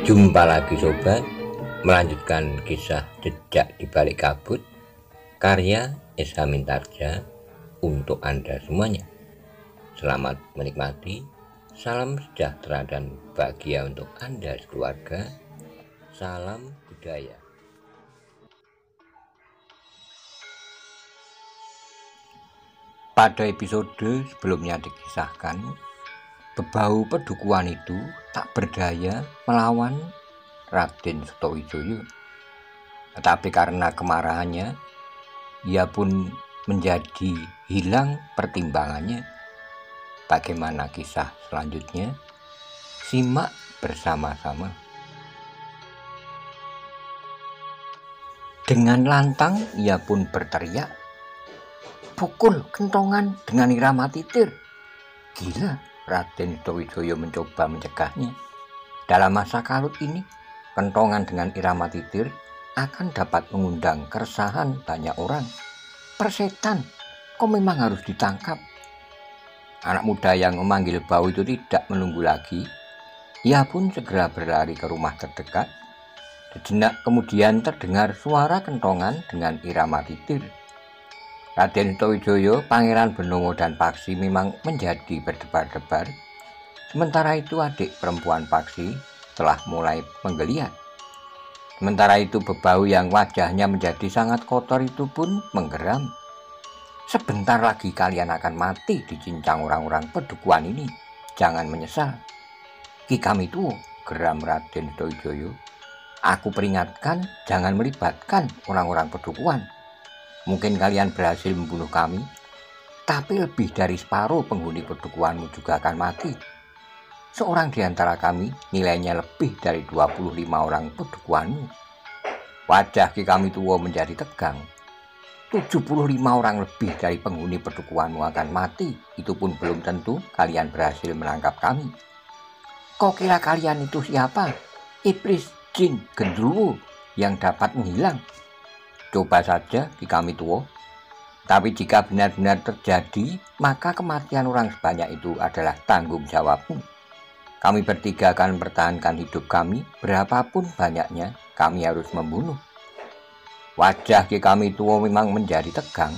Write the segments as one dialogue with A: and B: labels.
A: Jumpa lagi sobat, melanjutkan kisah Jejak di Balik Kabut karya Esa Mintarja untuk Anda semuanya. Selamat menikmati, salam sejahtera dan bahagia untuk Anda sekeluarga. Salam budaya. Pada episode sebelumnya dikisahkan, Bebau Pedukuhan itu tak berdaya melawan Raden Sutawijaya. Tetapi karena kemarahannya, ia pun menjadi hilang pertimbangannya. Bagaimana kisah selanjutnya? Simak bersama-sama. Dengan lantang ia pun berteriak, "Pukul kentongan dengan irama titir!" Gila, Raden Sutawijaya mencoba mencegahnya. Dalam masa kalut ini, kentongan dengan irama titir akan dapat mengundang keresahan banyak orang. Persetan, kau memang harus ditangkap. Anak muda yang memanggil Bau itu tidak menunggu lagi. Ia pun segera berlari ke rumah terdekat. Sejenak kemudian terdengar suara kentongan dengan irama titir. Raden Sutawijaya, Pangeran Benomo dan Paksi memang menjadi berdebar-debar. Sementara itu adik perempuan Paksi telah mulai menggeliat. Sementara itu Bebau yang wajahnya menjadi sangat kotor itu pun menggeram. "Sebentar lagi kalian akan mati dicincang orang-orang Pedukuhan ini. Jangan menyesal." "Ki kami tuh," geram Raden Sutawijaya. "Aku peringatkan jangan melibatkan orang-orang Pedukuhan. Mungkin kalian berhasil membunuh kami, tapi lebih dari separuh penghuni Pedukuhanmu juga akan mati. Seorang di antara kami nilainya lebih dari 25 orang Pedukuhanmu." Wajah Ki Kami Tuwo menjadi tegang. 75 orang lebih dari penghuni Pedukuhanmu akan mati. Itu pun belum tentu kalian berhasil menangkap kami. Kok kira kalian itu siapa? Iblis, jin, gendruwo yang dapat menghilang? Coba saja Ki Kami Tuwo. Tapi jika benar-benar terjadi, maka kematian orang sebanyak itu adalah tanggung jawabmu. Kami bertiga akan mempertahankan hidup kami, berapapun banyaknya kami harus membunuh. Wajah Ki Kami Tuwo memang menjadi tegang.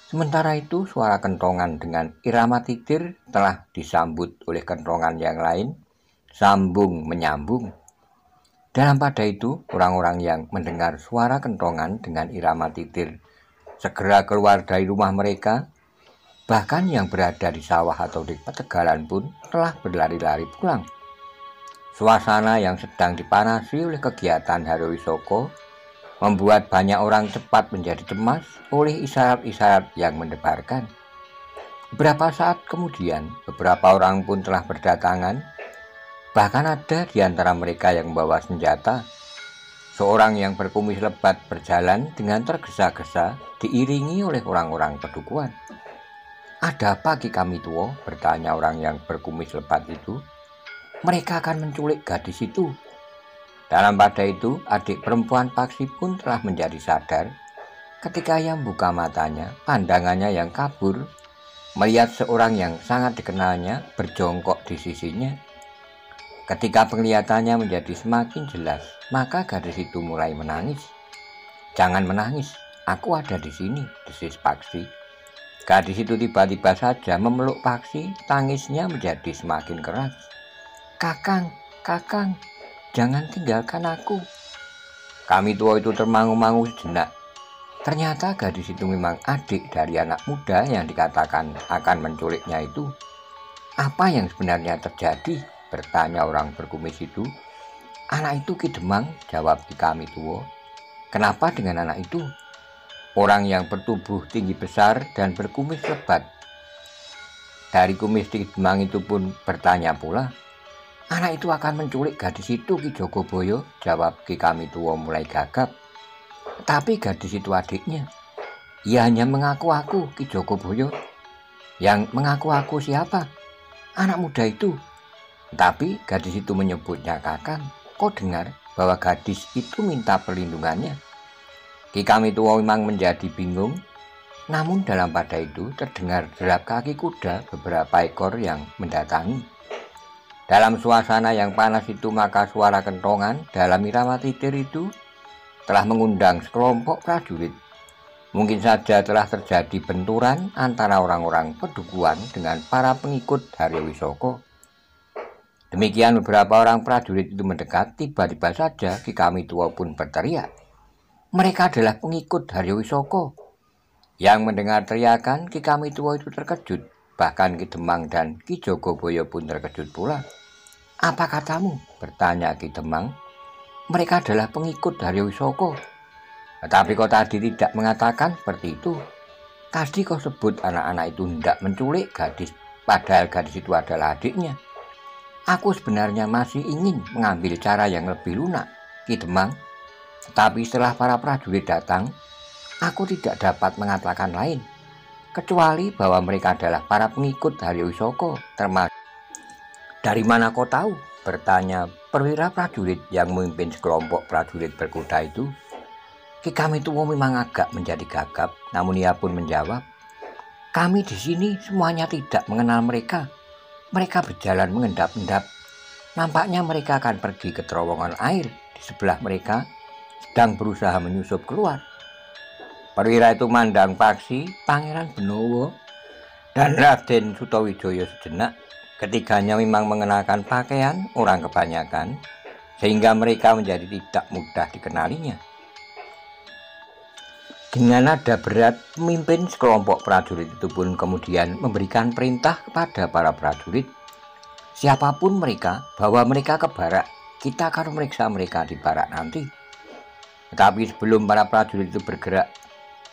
A: Sementara itu suara kentongan dengan irama titir telah disambut oleh kentongan yang lain, sambung menyambung. Dalam pada itu, orang-orang yang mendengar suara kentongan dengan irama titir segera keluar dari rumah mereka. Bahkan yang berada di sawah atau di petegalan pun telah berlari-lari pulang. Suasana yang sedang dipanasi oleh kegiatan Haryowisoko membuat banyak orang cepat menjadi cemas oleh isyarat-isyarat yang mendebarkan. Beberapa saat kemudian, beberapa orang pun telah berdatangan. Bahkan ada di antara mereka yang membawa senjata. Seorang yang berkumis lebat berjalan dengan tergesa-gesa diiringi oleh orang-orang Pedukuhan. "Ada apa Ki Kami Tuwo?" bertanya orang yang berkumis lebat itu. "Mereka akan menculik gadis itu." Dalam pada itu, adik perempuan Paksi pun telah menjadi sadar. Ketika ia membuka matanya, pandangannya yang kabur melihat seorang yang sangat dikenalnya berjongkok di sisinya. Ketika penglihatannya menjadi semakin jelas, maka gadis itu mulai menangis. "Jangan menangis, aku ada di sini," desis Paksi. Gadis itu tiba-tiba saja memeluk Paksi, tangisnya menjadi semakin keras. "Kakang, kakang, jangan tinggalkan aku." Kami Tuwo itu termangu-mangu sejenak. Ternyata gadis itu memang adik dari anak muda yang dikatakan akan menculiknya itu. "Apa yang sebenarnya terjadi?" bertanya orang berkumis itu. "Anak itu Ki Demang," jawab Ki Kami Tuwo. "Kenapa dengan anak itu?" Orang yang bertubuh tinggi besar dan berkumis lebat dari kumis Ki Demang itu pun bertanya pula. "Anak itu akan menculik gadis itu Ki Jogoboyo," jawab Ki Kami Tuwo mulai gagap. "Tapi gadis itu adiknya." "Ia hanya mengaku aku Ki Jogoboyo." "Yang mengaku aku siapa?" "Anak muda itu." "Tapi gadis itu menyebutnya kakang. Kau dengar bahwa gadis itu minta perlindungannya." Ki Kami Tuwo memang menjadi bingung. Namun dalam pada itu terdengar derap kaki kuda beberapa ekor yang mendatangi. Dalam suasana yang panas itu, maka suara kentongan dalam irama titir itu telah mengundang sekelompok prajurit. Mungkin saja telah terjadi benturan antara orang-orang Pedukuhan dengan para pengikut Haryowisoko. Demikian beberapa orang prajurit itu mendekat, tiba-tiba saja Ki Kami Tua pun berteriak, "Mereka adalah pengikut Haryowisoko." Yang mendengar teriakan Ki Kami Tua itu terkejut. Bahkan Ki Demang dan Ki Jogoboyo pun terkejut pula. "Apa katamu?" bertanya Ki Demang. "Mereka adalah pengikut Haryowisoko." "Tetapi kau tadi tidak mengatakan seperti itu. Tadi kau sebut anak-anak itu hendak menculik gadis, padahal gadis itu adalah adiknya." "Aku sebenarnya masih ingin mengambil cara yang lebih lunak, Ki Demang. Tetapi setelah para prajurit datang, aku tidak dapat mengatakan lain, kecuali bahwa mereka adalah para pengikut Haryowisoko termasuk." "Dari mana kau tahu?" bertanya perwira prajurit yang memimpin sekelompok prajurit berkuda itu. Ki Kami Tua memang agak menjadi gagap, namun ia pun menjawab, "Kami di sini semuanya tidak mengenal mereka. Mereka berjalan mengendap-endap. Nampaknya mereka akan pergi ke terowongan air di sebelah mereka, sedang berusaha menyusup keluar." Perwira itu mandang paksi Pangeran Benowo dan Raden Sutawijaya sejenak. Ketiganya memang mengenakan pakaian orang kebanyakan, sehingga mereka menjadi tidak mudah dikenalinya. Dengan nada berat, pemimpin sekelompok prajurit itu pun kemudian memberikan perintah kepada para prajurit, "Siapapun mereka, bawa mereka ke barak. Kita akan memeriksa mereka di barak nanti." Tetapi sebelum para prajurit itu bergerak,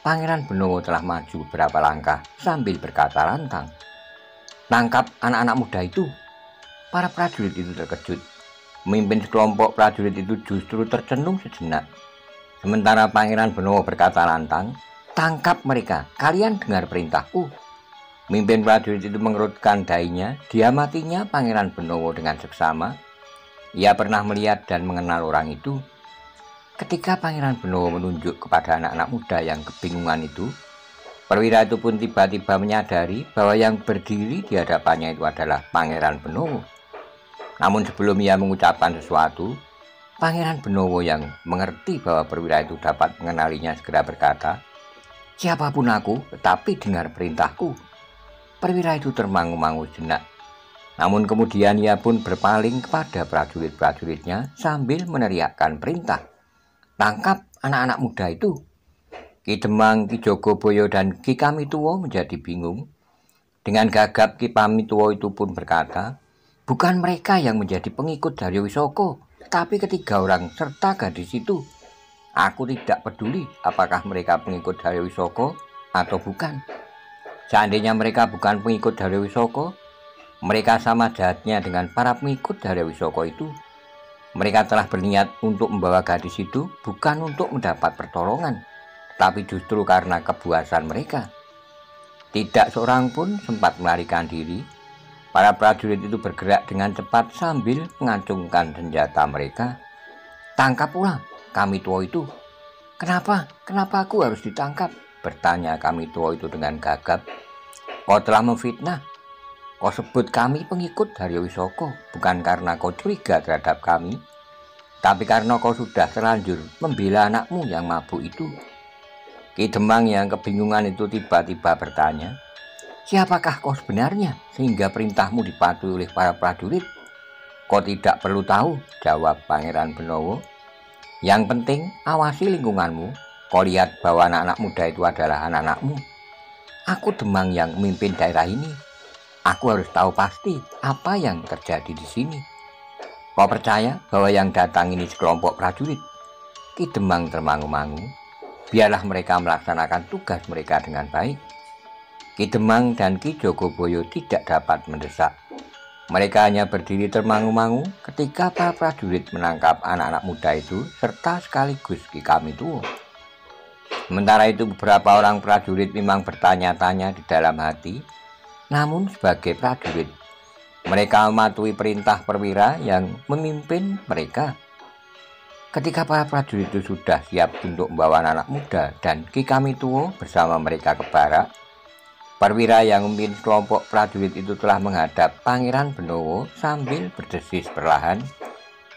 A: Pangeran Benowo telah maju beberapa langkah sambil berkata lantang, "Tangkap anak-anak muda itu." Para prajurit itu terkejut. Pemimpin sekelompok prajurit itu justru tercenung sejenak. Sementara Pangeran Benowo berkata lantang, "Tangkap mereka, kalian dengar perintahku." Pemimpin prajurit itu mengerutkan dahinya. Diamatinya Pangeran Benowo dengan seksama. Ia pernah melihat dan mengenal orang itu. Ketika Pangeran Benowo menunjuk kepada anak-anak muda yang kebingungan itu, perwira itu pun tiba-tiba menyadari bahwa yang berdiri di hadapannya itu adalah Pangeran Benowo. Namun sebelum ia mengucapkan sesuatu, Pangeran Benowo yang mengerti bahwa perwira itu dapat mengenalinya segera berkata, "Siapapun aku, tetapi dengar perintahku." Perwira itu termangu-mangu sejenak. Namun kemudian ia pun berpaling kepada prajurit-prajuritnya sambil meneriakkan perintah, "Tangkap anak-anak muda itu." Ki Demang, Ki Jogoboyo, dan Ki Kami Tua menjadi bingung. Dengan gagap Ki Kami Tua itu pun berkata, "Bukan mereka yang menjadi pengikut Haryowisoko, tetapi ketiga orang serta gadis itu. Aku tidak peduli apakah mereka pengikut Haryowisoko atau bukan. Seandainya mereka bukan pengikut Haryowisoko, mereka sama jahatnya dengan para pengikut Haryowisoko itu. Mereka telah berniat untuk membawa gadis itu bukan untuk mendapat pertolongan, tapi justru karena kebuasan mereka." Tidak seorang pun sempat melarikan diri. Para prajurit itu bergerak dengan cepat sambil mengacungkan senjata mereka. "Tangkap ulang Kami Tua itu." Kenapa aku harus ditangkap?" bertanya Kami Tua itu dengan gagap. "Kau telah memfitnah. Kau sebut kami pengikut Haryowisoko bukan karena kau curiga terhadap kami, tapi karena kau sudah terlanjur membela anakmu yang mabuk itu." Ki Demang yang kebingungan itu tiba-tiba bertanya, "Siapakah kau sebenarnya sehingga perintahmu dipatuhi oleh para prajurit?" "Kau tidak perlu tahu," jawab Pangeran Benowo. "Yang penting awasi lingkunganmu. Kau lihat bahwa anak-anak muda itu adalah anak-anakmu. Aku Demang yang memimpin daerah ini. Aku harus tahu pasti apa yang terjadi di sini. Kau percaya bahwa yang datang ini sekelompok prajurit?" Ki Demang termangu-mangu. "Biarlah mereka melaksanakan tugas mereka dengan baik." Ki Demang dan Ki Jogoboyo tidak dapat mendesak. Mereka hanya berdiri termangu-mangu ketika para prajurit menangkap anak-anak muda itu serta sekaligus Ki Kami Tua. Sementara itu beberapa orang prajurit memang bertanya-tanya di dalam hati. Namun sebagai prajurit, mereka mematuhi perintah perwira yang memimpin mereka. Ketika para prajurit itu sudah siap untuk membawa anak muda dan Ki Kami Tua bersama mereka ke barak, Perwira yang memimpin kelompok prajurit itu telah menghadap Pangeran Benowo sambil berdesis perlahan,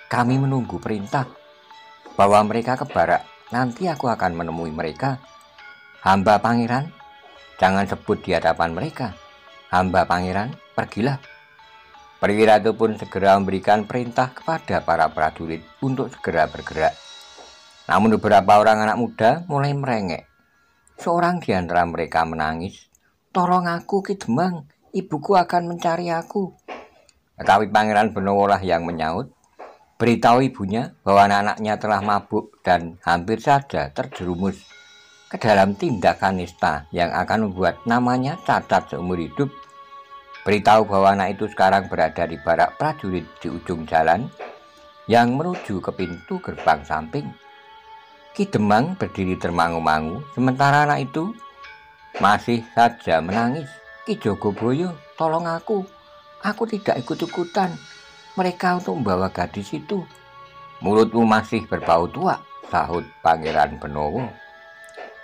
A: "Kami menunggu perintah. Bawa mereka ke barak, nanti aku akan menemui mereka." "Hamba pangeran." "Jangan sebut di hadapan mereka." "Hamba pangeran, pergilah." Perwira itu pun segera memberikan perintah kepada para prajurit untuk segera bergerak. Namun beberapa orang anak muda mulai merengek. Seorang di antara mereka menangis, "Tolong aku, Ki Demang, ibuku akan mencari aku." Tetapi Pangeran Benowo lah yang menyaut, "Beritahu ibunya bahwa anak-anaknya telah mabuk dan hampir saja terjerumus ke dalam tindakan nista yang akan membuat namanya cacat seumur hidup. Beritahu bahwa anak itu sekarang berada di barak prajurit di ujung jalan yang menuju ke pintu gerbang samping." Ki Demang berdiri termangu-mangu, sementara anak itu masih saja menangis. "Ki Jogoboyo, tolong aku tidak ikut-ikutan mereka untuk membawa gadis itu." "Mulutmu masih berbau tua," sahut Pangeran Benowo.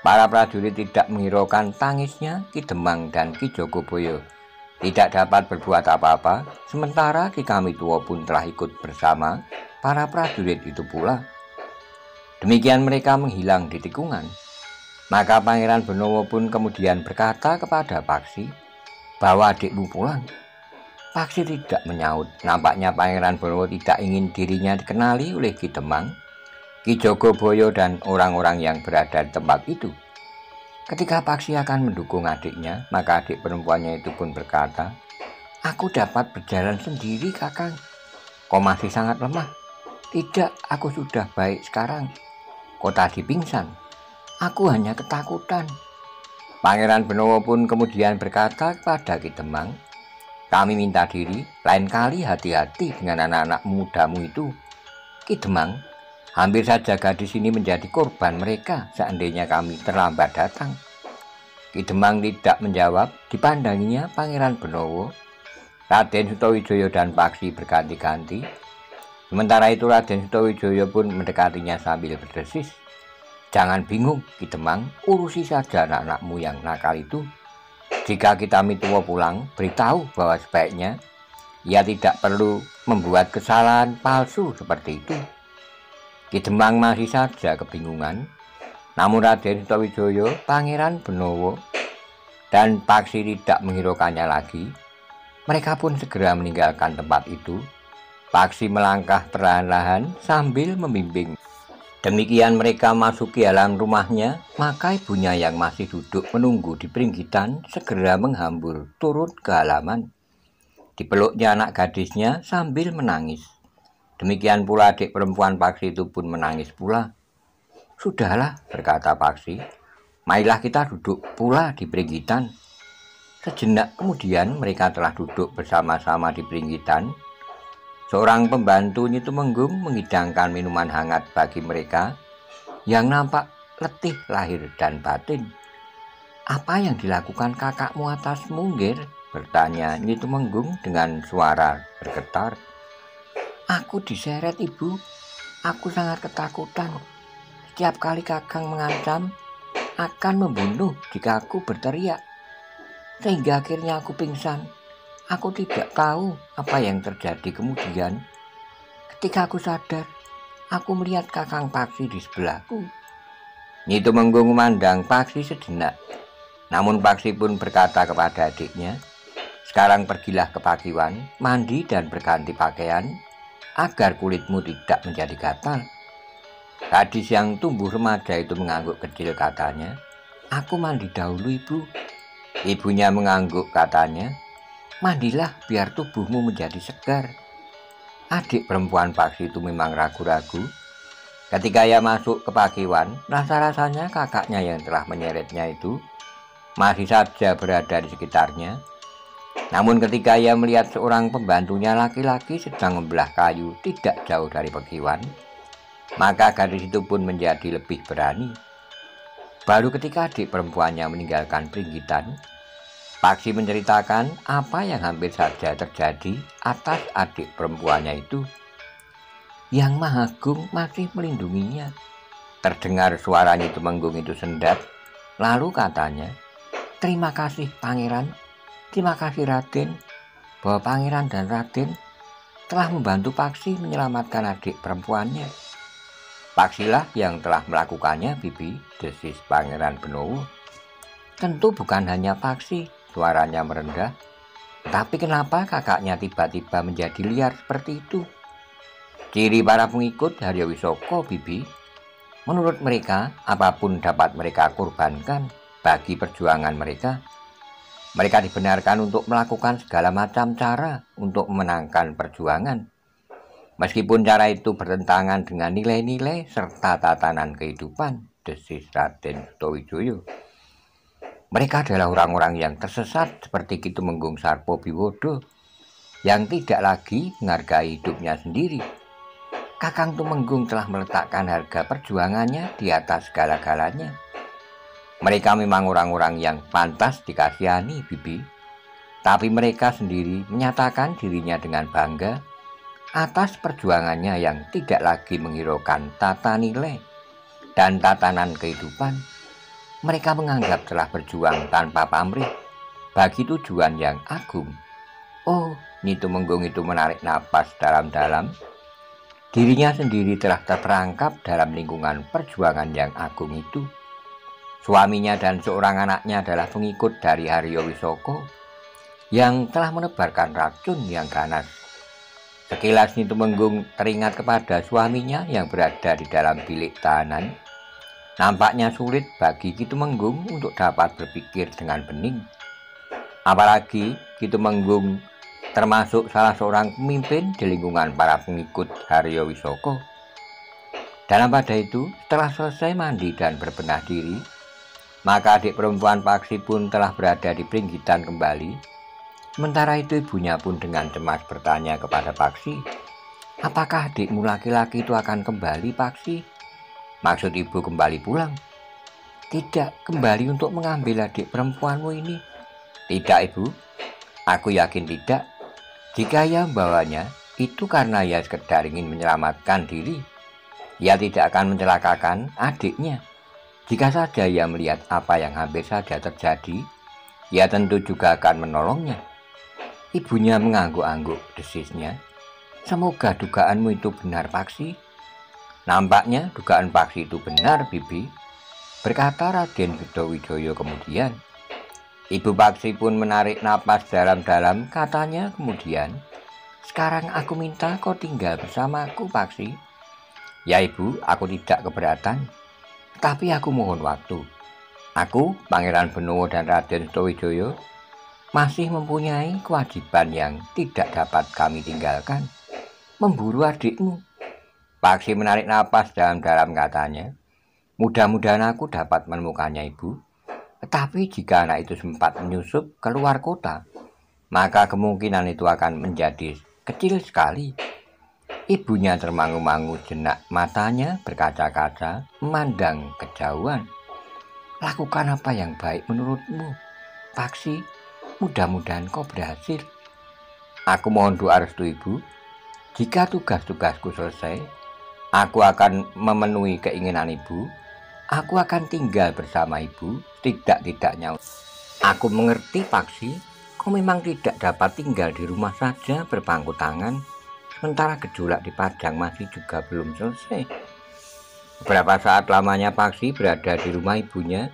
A: Para prajurit tidak menghiraukan tangisnya Ki Demang dan Ki Jogoboyo tidak dapat berbuat apa-apa, sementara Ki Kamituwo pun telah ikut bersama para prajurit itu pula. Demikian mereka menghilang di tikungan. Maka Pangeran Benowo pun kemudian berkata kepada Paksi, "Bawa adikmu pulang." Paksi tidak menyaut. Nampaknya Pangeran Benowo tidak ingin dirinya dikenali oleh Ki Demang, Ki Jogoboyo dan orang-orang yang berada di tempat itu. Ketika Paksi akan mendukung adiknya, maka adik perempuannya itu pun berkata, "Aku dapat berjalan sendiri, Kakang." "Kau masih sangat lemah." "Tidak, aku sudah baik sekarang." "Kau tadi pingsan." "Aku hanya ketakutan." Pangeran Benowo pun kemudian berkata kepada Ki Demang, "Kami minta diri, lain kali hati-hati dengan anak-anak mudamu itu." "Ki Demang, hampir saja gadis ini menjadi korban mereka seandainya kami terlambat datang." Ki Demang tidak menjawab. Dipandanginya Pangeran Benowo, Raden Sutawijaya dan Paksi berganti-ganti. Sementara itu Raden Sutawijaya pun mendekatinya sambil berdesis, "Jangan bingung, Ki Demang, urusi saja anak-anakmu yang nakal itu. Jika Ki Kamituwo pulang, beritahu bahwa sebaiknya ia tidak perlu membuat kesalahan palsu seperti itu." Ki Demang masih saja kebingungan. Namun Raden Sutawijaya, Pangeran Benowo, dan Paksi tidak menghiraukannya lagi. Mereka pun segera meninggalkan tempat itu. Paksi melangkah perlahan-lahan sambil membimbing. Demikian mereka masuki halaman rumahnya, maka ibunya yang masih duduk menunggu di peringgitan segera menghambur turun ke halaman. Dipeluknya anak gadisnya sambil menangis. Demikian pula adik perempuan Paksi itu pun menangis pula. "Sudahlah," berkata Paksi, "marilah kita duduk pula di peringgitan." Sejenak kemudian mereka telah duduk bersama-sama di peringgitan. Seorang pembantu Nyitumenggung menghidangkan minuman hangat bagi mereka yang nampak letih lahir dan batin. "Apa yang dilakukan kakakmu atasmu, Ngir?" bertanya Nyitumenggung dengan suara bergetar. "Aku diseret, Ibu. Aku sangat ketakutan. Setiap kali Kakang mengancam akan membunuh jika aku berteriak, sehingga akhirnya aku pingsan. Aku tidak tahu apa yang terjadi kemudian. Ketika aku sadar, aku melihat Kakang Paksi di sebelahku." Nyitumenggung memandang Paksi sejenak. Namun Paksi pun berkata kepada adiknya, "Sekarang pergilah ke Pakiwan, mandi dan berganti pakaian, agar kulitmu tidak menjadi gatal." Gadis yang tumbuh remaja itu mengangguk kecil, katanya, "Aku mandi dahulu, Ibu." Ibunya mengangguk, katanya, "Mandilah biar tubuhmu menjadi segar." Adik perempuan Paksi itu memang ragu-ragu. Ketika ia masuk ke Pakiwan, rasa-rasanya kakaknya yang telah menyeretnya itu masih saja berada di sekitarnya. Namun ketika ia melihat seorang pembantunya laki-laki sedang membelah kayu tidak jauh dari Pakiwan, maka gadis itu pun menjadi lebih berani. Baru ketika adik perempuannya meninggalkan peringgitan, Paksi menceritakan apa yang hampir saja terjadi atas adik perempuannya itu. Yang Maha Agung masih melindunginya. Terdengar suara Nyitumenggung itu sendat, lalu katanya, Terima kasih Pangeran, terima kasih Raden, bahwa Pangeran dan Raden telah membantu Paksi menyelamatkan adik perempuannya. Paksilah yang telah melakukannya, Bibi, desis Pangeran Benowo. Tentu bukan hanya Paksi, suaranya merendah. Tapi kenapa kakaknya tiba-tiba menjadi liar seperti itu? Ciri para pengikut Haryo Wisoko, Bibi. Menurut mereka, apapun dapat mereka korbankan bagi perjuangan mereka. Mereka dibenarkan untuk melakukan segala macam cara untuk memenangkan perjuangan. Meskipun cara itu bertentangan dengan nilai-nilai serta tatanan kehidupan, desis Raden Sutawijaya. Mereka adalah orang-orang yang tersesat seperti Ki Tumenggung Sarpobiwodo yang tidak lagi menghargai hidupnya sendiri. Kakang Tumenggung telah meletakkan harga perjuangannya di atas segala-galanya. Mereka memang orang-orang yang pantas dikasihani, Bibi. Tapi mereka sendiri menyatakan dirinya dengan bangga atas perjuangannya yang tidak lagi menghiraukan tata nilai dan tatanan kehidupan. Mereka menganggap telah berjuang tanpa pamrih bagi tujuan yang agung. Oh, Nyi Tumenggung itu menarik napas dalam-dalam. Dirinya sendiri telah terperangkap dalam lingkungan perjuangan yang agung itu. Suaminya dan seorang anaknya adalah pengikut dari Haryo Wisoko yang telah menebarkan racun yang ganas. Sekilas Nyi Tumenggung teringat kepada suaminya yang berada di dalam bilik tahanan. Nampaknya sulit bagi Ki Tumenggung untuk dapat berpikir dengan bening. Apalagi Ki Tumenggung termasuk salah seorang pemimpin di lingkungan para pengikut Haryo Wisoko. Dalam pada itu, setelah selesai mandi dan berbenah diri, maka adik perempuan Paksi pun telah berada di Pringgitan kembali. Sementara itu ibunya pun dengan cemas bertanya kepada Paksi, apakah adikmu laki-laki itu akan kembali, Paksi? Maksud ibu kembali pulang? Tidak, kembali untuk mengambil adik perempuanmu ini. Tidak, ibu. Aku yakin tidak. Jika ia membawanya, itu karena ia sekedar ingin menyelamatkan diri. Ia tidak akan mencelakakan adiknya. Jika saja ia melihat apa yang hampir saja terjadi, ia tentu juga akan menolongnya. Ibunya mengangguk-angguk, desisnya. Semoga dugaanmu itu benar, Paksi. Nampaknya dugaan Paksi itu benar, Bibi, berkata Raden Sutawijaya kemudian. Ibu Paksi pun menarik napas dalam-dalam, katanya kemudian, sekarang aku minta kau tinggal bersamaku, Paksi. Ya ibu, aku tidak keberatan, tapi aku mohon waktu. Aku, Pangeran Benowo dan Raden Sutawijaya, masih mempunyai kewajiban yang tidak dapat kami tinggalkan, memburu adikmu. Paksi menarik napas dalam-dalam, katanya, mudah-mudahan aku dapat menemukannya, ibu. Tetapi jika anak itu sempat menyusup keluar kota, maka kemungkinan itu akan menjadi kecil sekali. Ibunya termangu-mangu jenak, matanya berkaca-kaca, memandang kejauhan. Lakukan apa yang baik menurutmu, Paksi. Mudah-mudahan kau berhasil. Aku mohon doa restu ibu. Jika tugas-tugasku selesai, aku akan memenuhi keinginan ibu. Aku akan tinggal bersama ibu, tidak-tidaknya. Aku mengerti, Paksi, kau memang tidak dapat tinggal di rumah saja berpangku tangan, sementara gejolak di Padang masih juga belum selesai. Beberapa saat lamanya Paksi berada di rumah ibunya,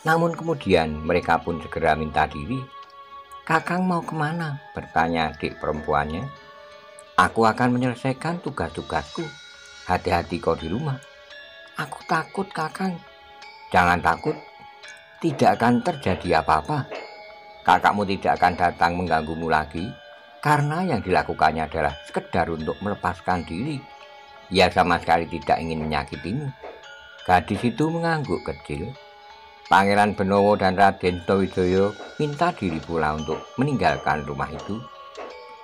A: namun kemudian mereka pun segera minta diri. Kakang mau kemana? Bertanya adik perempuannya. Aku akan menyelesaikan tugas-tugasku. Hati-hati kau di rumah. Aku takut, Kakang. Jangan takut. Tidak akan terjadi apa-apa. Kakakmu tidak akan datang mengganggumu lagi, karena yang dilakukannya adalah sekedar untuk melepaskan diri. Ia sama sekali tidak ingin menyakitimu. Gadis itu mengangguk kecil. Pangeran Benowo dan Raden Sutawijaya minta diri pula untuk meninggalkan rumah itu.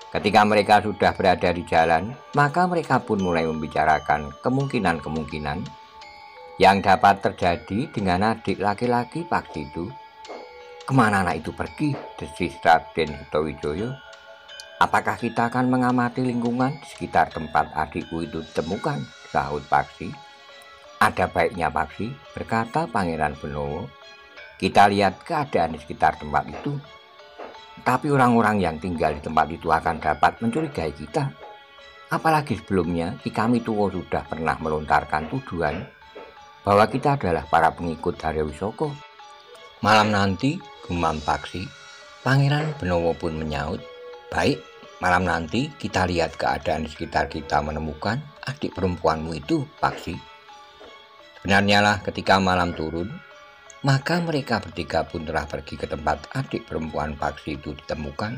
A: Ketika mereka sudah berada di jalan, maka mereka pun mulai membicarakan kemungkinan-kemungkinan yang dapat terjadi dengan adik laki-laki Paksi itu. Kemana anak itu pergi? Desis Raden Sutawijaya. Apakah kita akan mengamati lingkungan di sekitar tempat adikku itu ditemukan? Sahut Paksi. Ada baiknya, Paksi, berkata Pangeran Benowo. Kita lihat keadaan di sekitar tempat itu, tapi orang-orang yang tinggal di tempat itu akan dapat mencurigai kita. Apalagi sebelumnya Ki Kami Tuwo sudah pernah melontarkan tuduhan bahwa kita adalah para pengikut Haryo Wisoko. Malam nanti, gumam Paksi. Pangeran Benowo pun menyaut, "Baik, malam nanti kita lihat keadaan di sekitar kita menemukan adik perempuanmu itu, Paksi." Sebenarnya lah ketika malam turun, maka mereka bertiga pun telah pergi ke tempat adik perempuan Paksi itu ditemukan.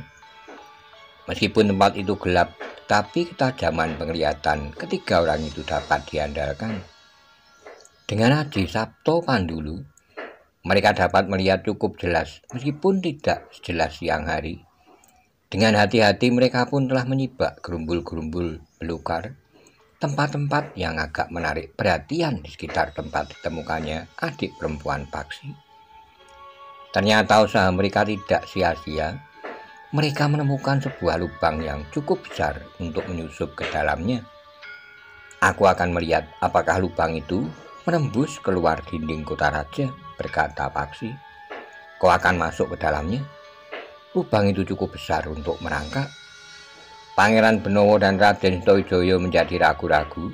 A: Meskipun tempat itu gelap, tapi ketajaman penglihatan ketiga orang itu dapat diandalkan. Dengan Aji Sabto Pandulu, mereka dapat melihat cukup jelas meskipun tidak sejelas siang hari. Dengan hati-hati mereka pun telah menyibak gerumbul-gerumbul belukar, tempat-tempat yang agak menarik perhatian di sekitar tempat ditemukannya adik perempuan Paksi. Ternyata usaha mereka tidak sia-sia. Mereka menemukan sebuah lubang yang cukup besar untuk menyusup ke dalamnya. "Aku akan melihat apakah lubang itu menembus keluar dinding kota raja," berkata Paksi. "Kau akan masuk ke dalamnya. Lubang itu cukup besar untuk merangkak." Pangeran Benowo dan Raden Sutawijaya menjadi ragu-ragu.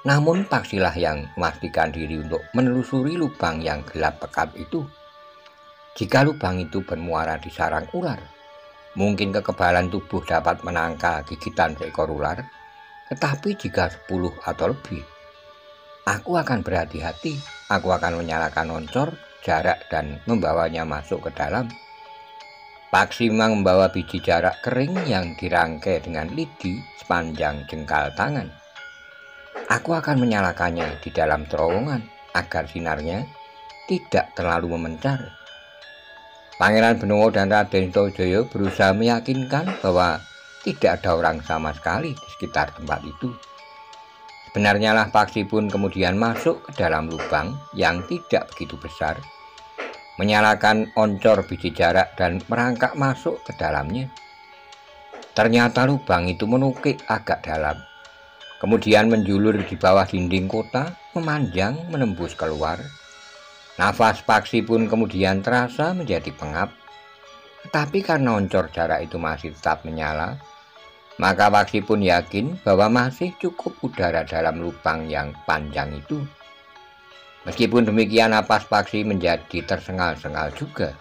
A: Namun Paksilah yang memastikan diri untuk menelusuri lubang yang gelap pekat itu. Jika lubang itu bermuara di sarang ular, mungkin kekebalan tubuh dapat menangkal gigitan seekor ular. Tetapi jika 10 atau lebih, aku akan berhati-hati. Aku akan menyalakan oncor jarak dan membawanya masuk ke dalam. Paksi memang membawa biji jarak kering yang dirangkai dengan lidi sepanjang jengkal tangan. Aku akan menyalakannya di dalam terowongan agar sinarnya tidak terlalu memencar. Pangeran Benowo dan Raden Sutawijaya berusaha meyakinkan bahwa tidak ada orang sama sekali di sekitar tempat itu. Sebenarnya lah Paksi pun kemudian masuk ke dalam lubang yang tidak begitu besar, menyalakan oncor biji jarak dan merangkak masuk ke dalamnya. Ternyata lubang itu menukik agak dalam, kemudian menjulur di bawah dinding kota, memanjang menembus keluar. Nafas Paksi pun kemudian terasa menjadi pengap. Tetapi karena oncor jarak itu masih tetap menyala, maka Paksi pun yakin bahwa masih cukup udara dalam lubang yang panjang itu. Meskipun demikian, napas Paksi menjadi tersengal-sengal juga.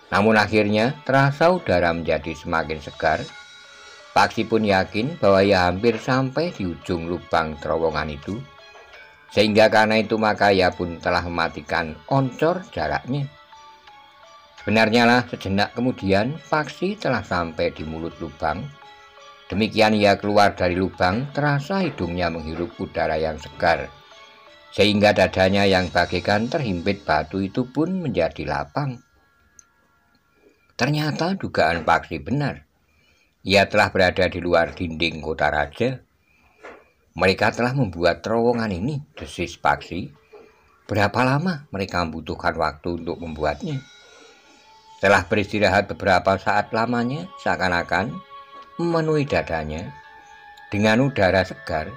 A: Namun akhirnya terasa udara menjadi semakin segar. Paksi pun yakin bahwa ia hampir sampai di ujung lubang terowongan itu. Sehingga karena itu maka ia pun telah mematikan oncor jaraknya. Sebenarnya lah sejenak kemudian Paksi telah sampai di mulut lubang. Demikian ia keluar dari lubang, terasa hidungnya menghirup udara yang segar. Sehingga dadanya yang bagaikan terhimpit batu itu pun menjadi lapang. Ternyata dugaan Paksi benar. Ia telah berada di luar dinding kota raja. "Mereka telah membuat terowongan ini," desis Paksi. "Berapa lama mereka membutuhkan waktu untuk membuatnya?" Setelah beristirahat beberapa saat lamanya, seakan-akan memenuhi dadanya dengan udara segar,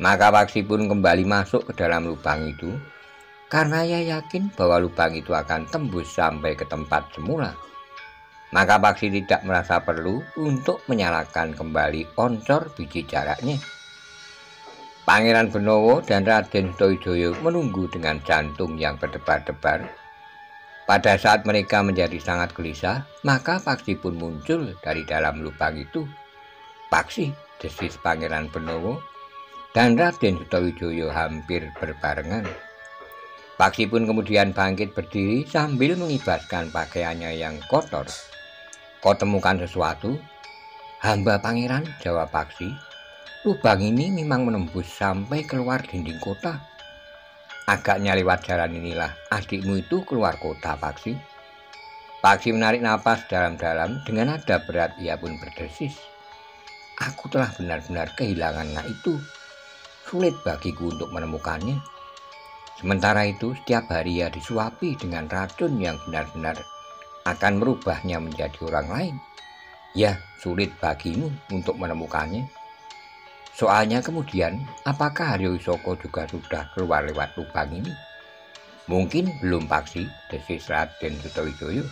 A: maka Paksi pun kembali masuk ke dalam lubang itu, karena ia yakin bahwa lubang itu akan tembus sampai ke tempat semula. Maka Paksi tidak merasa perlu untuk menyalakan kembali oncor biji jaraknya. Pangeran Benowo dan Raden Sutawijaya menunggu dengan jantung yang berdebar-debar. Pada saat mereka menjadi sangat gelisah, maka Paksi pun muncul dari dalam lubang itu. "Paksi," desis Pangeran Benowo dan Raden Sutawijaya hampir berbarengan. Paksi pun kemudian bangkit berdiri sambil mengibaskan pakaiannya yang kotor. "Kau temukan sesuatu?" "Hamba Pangeran," jawab Paksi. "Lubang ini memang menembus sampai keluar dinding kota. Agaknya lewat jalan inilah adikmu itu keluar kota, Paksi." Paksi menarik napas dalam-dalam. Dengan nada berat ia pun berdesis, "Aku telah benar-benar kehilangan anak itu. Sulit bagiku untuk menemukannya. Sementara itu setiap hari ia disuapi dengan racun yang benar-benar akan merubahnya menjadi orang lain. Ya, sulit bagimu untuk menemukannya. Soalnya kemudian, apakah Haryo Wisoko juga sudah keluar lewat lubang ini?" Mungkin belum Paksi, desis Raden Sutawijaya.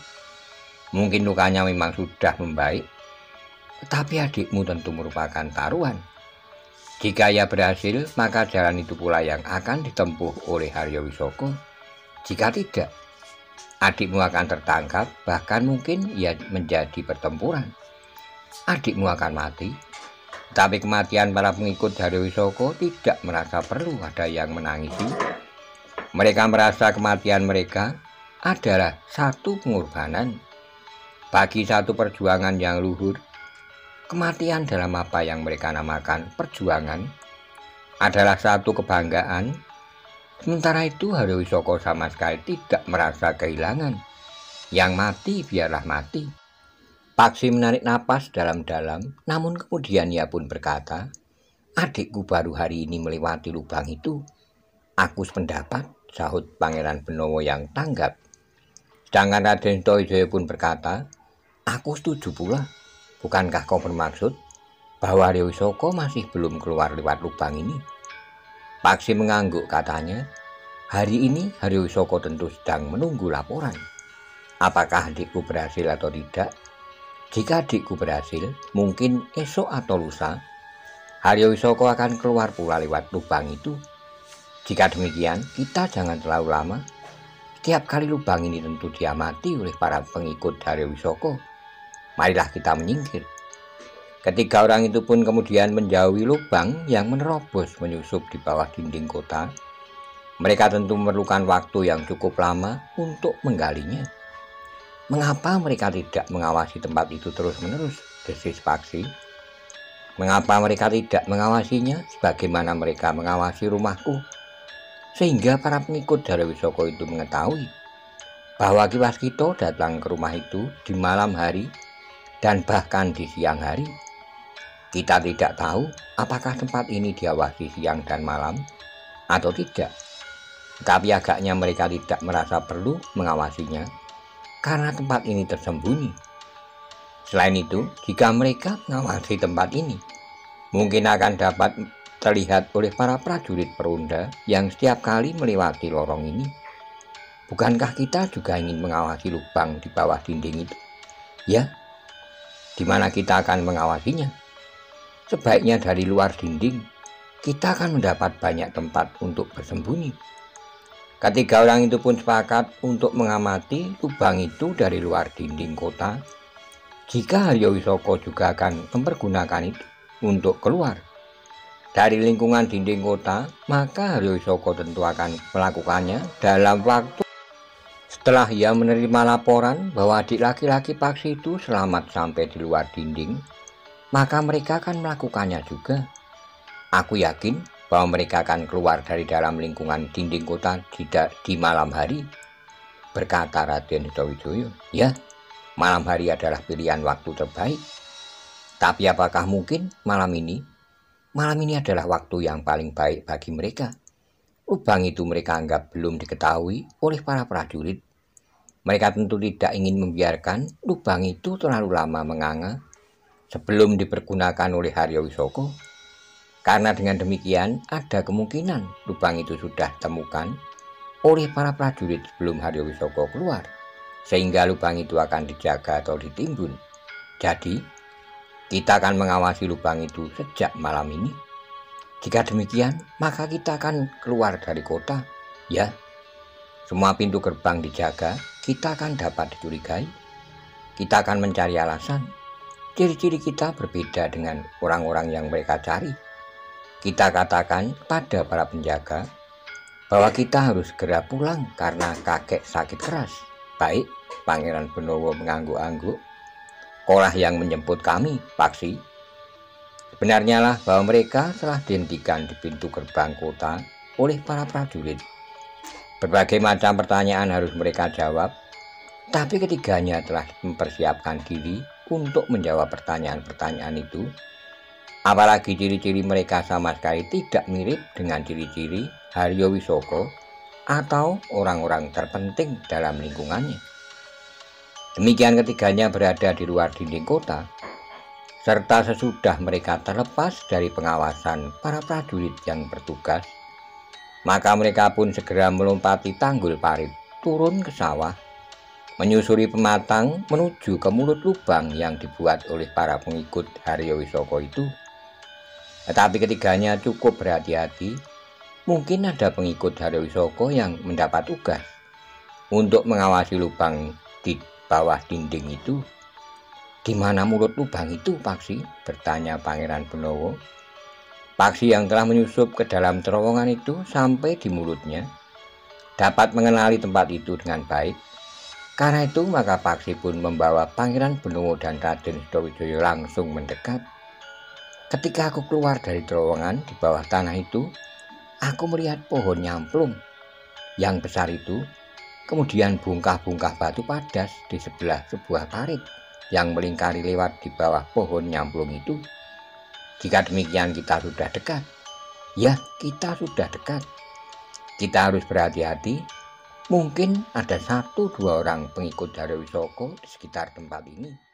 A: Mungkin lukanya memang sudah membaik, tetapi adikmu tentu merupakan taruhan. Jika ia berhasil, maka jalan itu pula yang akan ditempuh oleh Haryo Wisoko. Jika tidak, adikmu akan tertangkap, bahkan mungkin ia menjadi pertempuran. Adikmu akan mati, tapi kematian para pengikut Haryo Wisoko tidak merasa perlu ada yang menangisi. Mereka merasa kematian mereka adalah satu pengorbanan bagi satu perjuangan yang luhur. Kematian dalam apa yang mereka namakan perjuangan adalah satu kebanggaan. Sementara itu Haryo Wisoko sama sekali tidak merasa kehilangan. Yang mati biarlah mati. Paksi menarik napas dalam-dalam, namun kemudian ia pun berkata, adikku baru hari ini melewati lubang itu. Aku sependapat, sahut Pangeran Benowo yang tanggap. Sedangkan Raden Sutawijaya pun berkata, aku setuju pula. Bukankah kau bermaksud bahwa Haryo Wisoko masih belum keluar lewat lubang ini? Paksi mengangguk, katanya, hari ini Haryo Wisoko tentu sedang menunggu laporan. Apakah adikku berhasil atau tidak? Jika adikku berhasil, mungkin esok atau lusa, Haryo Wisoko akan keluar pula lewat lubang itu. Jika demikian, kita jangan terlalu lama. Setiap kali lubang ini tentu diamati oleh para pengikut Haryo Wisoko. Marilah kita menyingkir. Ketiga orang itu pun kemudian menjauhi lubang yang menerobos menyusup di bawah dinding kota. Mereka tentu memerlukan waktu yang cukup lama untuk menggalinya. Mengapa mereka tidak mengawasi tempat itu terus-menerus? Desis Paksi. Mengapa mereka tidak mengawasinya sebagaimana mereka mengawasi rumahku? Sehingga para pengikut Haryo Wisoko itu mengetahui bahwa Ki Waskita datang ke rumah itu di malam hari dan bahkan di siang hari. Kita tidak tahu apakah tempat ini diawasi siang dan malam atau tidak. Tapi agaknya mereka tidak merasa perlu mengawasinya karena tempat ini tersembunyi. Selain itu, jika mereka mengawasi tempat ini, mungkin akan dapat terlihat oleh para prajurit perunda yang setiap kali melewati lorong ini. Bukankah kita juga ingin mengawasi lubang di bawah dinding itu? Ya, di mana kita akan mengawasinya? Sebaiknya dari luar dinding, kita akan mendapat banyak tempat untuk bersembunyi. Ketiga orang itu pun sepakat untuk mengamati lubang itu dari luar dinding kota. Jika Haryo Wisoko juga akan mempergunakan itu untuk keluar dari lingkungan dinding kota, maka Haryo Wisoko tentu akan melakukannya dalam waktu setelah ia menerima laporan bahwa adik laki-laki Paksi itu selamat sampai di luar dinding, maka mereka akan melakukannya juga. Aku yakin bahwa mereka akan keluar dari dalam lingkungan dinding kota di malam hari, berkata Raden Sutawijaya. Ya, malam hari adalah pilihan waktu terbaik. Tapi apakah mungkin malam ini? Malam ini adalah waktu yang paling baik bagi mereka. Lubang itu mereka anggap belum diketahui oleh para prajurit. Mereka tentu tidak ingin membiarkan lubang itu terlalu lama menganga sebelum dipergunakan oleh Haryo Wisoko. Karena dengan demikian ada kemungkinan lubang itu sudah ditemukan oleh para prajurit sebelum Haryo Wisoko keluar, sehingga lubang itu akan dijaga atau ditimbun. Jadi, kita akan mengawasi lubang itu sejak malam ini. Jika demikian, maka kita akan keluar dari kota. Ya, semua pintu gerbang dijaga, kita akan dapat dicurigai. Kita akan mencari alasan. Ciri-ciri kita berbeda dengan orang-orang yang mereka cari. Kita katakan pada para penjaga bahwa kita harus segera pulang karena kakek sakit keras. Baik, Pangeran Benowo mengangguk-angguk. Kaulah yang menjemput kami, Paksi. Sebenarnya lah bahwa mereka telah dihentikan di pintu gerbang kota oleh para prajurit. Berbagai macam pertanyaan harus mereka jawab, tapi ketiganya telah mempersiapkan diri untuk menjawab pertanyaan-pertanyaan itu. Apalagi ciri-ciri mereka sama sekali tidak mirip dengan ciri-ciri Haryo Wisoko atau orang-orang terpenting dalam lingkungannya. Demikian ketiganya berada di luar dinding kota, serta sesudah mereka terlepas dari pengawasan para prajurit yang bertugas, Maka mereka pun segera melompati tanggul parit, turun ke sawah, menyusuri pematang menuju ke mulut lubang yang dibuat oleh para pengikut Haryo Wisoko itu. Tetapi ketiganya cukup berhati-hati. Mungkin ada pengikut Haryo Wisoko yang mendapat tugas untuk mengawasi lubang di bawah dinding itu. "Di mana mulut lubang itu, Paksi?" bertanya Pangeran Benawa. Paksi yang telah menyusup ke dalam terowongan itu sampai di mulutnya dapat mengenali tempat itu dengan baik. Karena itu maka Paksi pun membawa Pangeran Benawa dan Raden Sutawijaya langsung mendekat. "Ketika aku keluar dari terowongan di bawah tanah itu, aku melihat pohon nyamplung yang besar itu, kemudian bungkah-bungkah batu padas di sebelah sebuah parit yang melingkari lewat di bawah pohon nyamplung itu. Jika demikian kita sudah dekat." "Ya, kita sudah dekat. Kita harus berhati-hati. Mungkin ada 1-2 orang pengikut Haryo Wisoko di sekitar tempat ini."